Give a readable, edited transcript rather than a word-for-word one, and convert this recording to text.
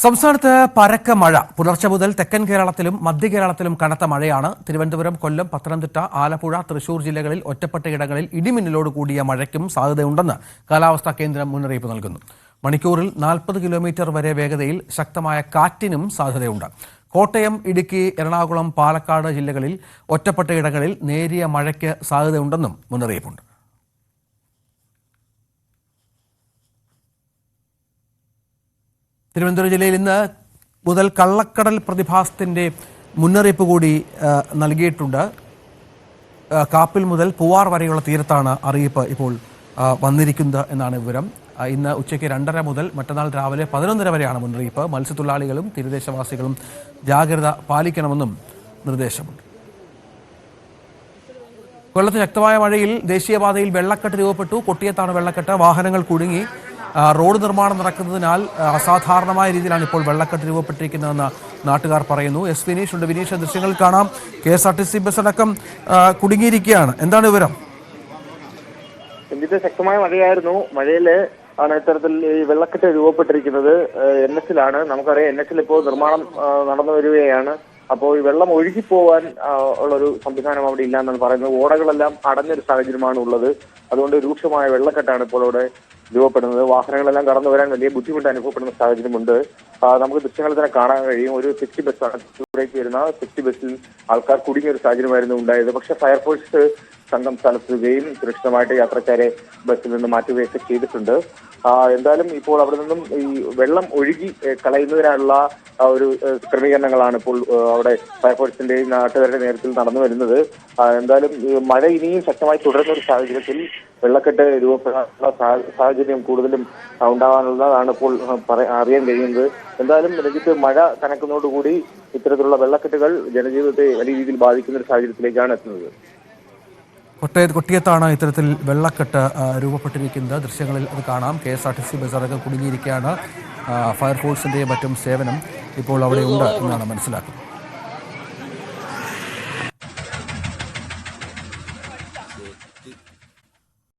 സംസ്ഥാനത്ത് പരക്കെ മഴ പുലർച്ചെ മുതൽ തെക്കൻ കേരളത്തിലും മധ്യ കേരളത്തിലും കനത്ത മഴയാണ്. തിരുവനന്തപുരം, കൊല്ലം, പത്തനംതിട്ട, ആലപ്പുഴ, തൃശൂർ ജില്ലകളിൽ ഒറ്റപ്പെട്ടയിടങ്ങളിൽ ഇടിമിന്നലോട് കൂടിയ മഴയ്ക്കും സാധ്യതയുണ്ടെന്ന് കാലാവസ്ഥാ കേന്ദ്രം മുന്നറിയിപ്പ് നൽകുന്നു. മണിക്കൂറിൽ 40 കിലോമീറ്റർ വരെ വേഗതയിൽ ശക്തമായ കാറ്റിനും സാധ്യതയുണ്ട്. കോട്ടയം, ഇടുക്കി, എറണാകുളം, പാലക്കാട് ജില്ലകളിൽ ഒറ്റപ്പെട്ടയിടങ്ങളിൽ നേരിയ മഴയ്ക്ക് സാധ്യതയുണ്ടെന്നും മുന്നറിയിപ്പുണ്ട്. തിരുവനന്തപുരം ജില്ലയിൽ ഇന്ന് മുതൽ കള്ളക്കടൽ പ്രതിഭാസത്തിന്റെ മുന്നറിയിപ്പ് കൂടി നൽകിയിട്ടുണ്ട്. കാപ്പിൽ മുതൽ പൂവാർ വരെയുള്ള തീരത്താണ് അറിയിപ്പ് ഇപ്പോൾ വന്നിരിക്കുന്നത് എന്നാണ് വിവരം. ഇന്ന് ഉച്ചയ്ക്ക് 2:30 മുതൽ മറ്റന്നാൾ രാവിലെ 11:30 വരെയാണ് മുന്നറിയിപ്പ്. മത്സ്യത്തൊഴിലാളികളും തീരദേശവാസികളും ജാഗ്രത പാലിക്കണമെന്നും നിർദ്ദേശമുണ്ട്. കൊല്ലത്ത് ശക്തമായ മഴയിൽ ദേശീയപാതയിൽ വെള്ളക്കെട്ട് രൂപപ്പെട്ടു. കൊട്ടിയത്താണ് വെള്ളക്കെട്ട്. വാഹനങ്ങൾ കുടുങ്ങി. റോഡ് നിർമ്മാണം നടക്കുന്നതിനാൽ അസാധാരണമായ രീതിയിലാണ് ഇപ്പോൾ വെള്ളക്കെട്ട് രൂപപ്പെട്ടിരിക്കുന്നതെന്ന് നാട്ടുകാർ പറയുന്നു. എസ് വിനീഷ് ഉണ്ട്. വിനീഷ്, ദൃശ്യങ്ങൾ കാണാം. KSRTC ബസ് അടക്കം കുടുങ്ങിയിരിക്കുകയാണ്. എന്താണ് വിവരം? ശക്തമായ മഴയായിരുന്നു. മഴയില് ആണ് ഇത്തരത്തിൽ ഈ വെള്ളക്കെട്ട് രൂപപ്പെട്ടിരിക്കുന്നത്. NH-ലാണ്. നമുക്കറിയാം, NH-ൽ ഇപ്പോൾ നിർമ്മാണം നടന്നു വരികയാണ്. അപ്പോൾ ഈ വെള്ളം ഒഴുകിപ്പോവാൻ ഉള്ളൊരു സംവിധാനം അവിടെ ഇല്ല എന്നാണ് പറയുന്നത്. ഓടകളെല്ലാം അടഞ്ഞൊരു സാഹചര്യമാണ് ഉള്ളത്. അതുകൊണ്ട് രൂക്ഷമായ വെള്ളക്കെട്ടാണ് ഇപ്പോൾ അവിടെ രൂപപ്പെടുന്നത്. വാഹനങ്ങളെല്ലാം കടന്നു വരാൻ വലിയ ബുദ്ധിമുട്ട് അനുഭവപ്പെടുന്ന സാഹചര്യമുണ്ട്. നമുക്ക് ദൃശ്യങ്ങളിൽ തന്നെ കാണാൻ കഴിയും. ഒരു 60 ബസ്സാണ് ഇവിടേക്ക് വരുന്ന 60 ബസ്സിൽ ആൾക്കാർ കുടുങ്ങിയ ഒരു സാഹചര്യമായിരുന്നു ഉണ്ടായത്. പക്ഷേ ഫയർഫോഴ്സ് സംഘം സ്ഥലത്തുകയും സുരക്ഷിതമായിട്ട് യാത്രക്കാരെ ബസ്സിൽ നിന്ന് മാറ്റുകയൊക്കെ ചെയ്തിട്ടുണ്ട്. എന്തായാലും ഇപ്പോൾ അവിടെ നിന്നും ഈ വെള്ളം ഒഴുകി കളയുന്നതിനുള്ള ഒരു ക്രമീകരണങ്ങളാണ് ഇപ്പോൾ അവിടെ ഫയർഫോഴ്സിന്റെയും നാട്ടുകാരുടെ നേതൃത്വത്തിൽ നടന്നു വരുന്നത്. എന്തായാലും മഴ ഇനിയും ശക്തമായി തുടരുന്ന ഒരു സാഹചര്യത്തിൽ വെള്ളക്കെട്ട് രൂപപ്പെടാനുള്ള സാഹചര്യം കൂടുതലും ഉണ്ടാകാനുള്ളതാണ് ഇപ്പോൾ അറിയാൻ കഴിയുന്നത്. എന്തായാലും രാജ്യത്ത് മഴ കനക്കുന്നതോടുകൂടി ഇത്തരത്തിലുള്ള വെള്ളക്കെട്ടുകൾ ജനജീവിതത്തെ വലിയ രീതിയിൽ ബാധിക്കുന്ന ഒരു സാഹചര്യത്തിലേക്കാണ് എത്തുന്നത്. കൊട്ടിയത്താണ് ഇത്തരത്തിൽ വെള്ളക്കെട്ട് രൂപപ്പെട്ടിരിക്കുന്നത്. ദൃശ്യങ്ങളിൽ അത് കാണാം. KSRTC ബസ്സൊക്കെ കുടുങ്ങിയിരിക്കുകയാണ്. ഫയർഫോഴ്സിൻ്റെയും മറ്റും സേവനം ഇപ്പോൾ അവിടെ ഉണ്ട് എന്നാണ് മനസ്സിലാക്കുന്നത്.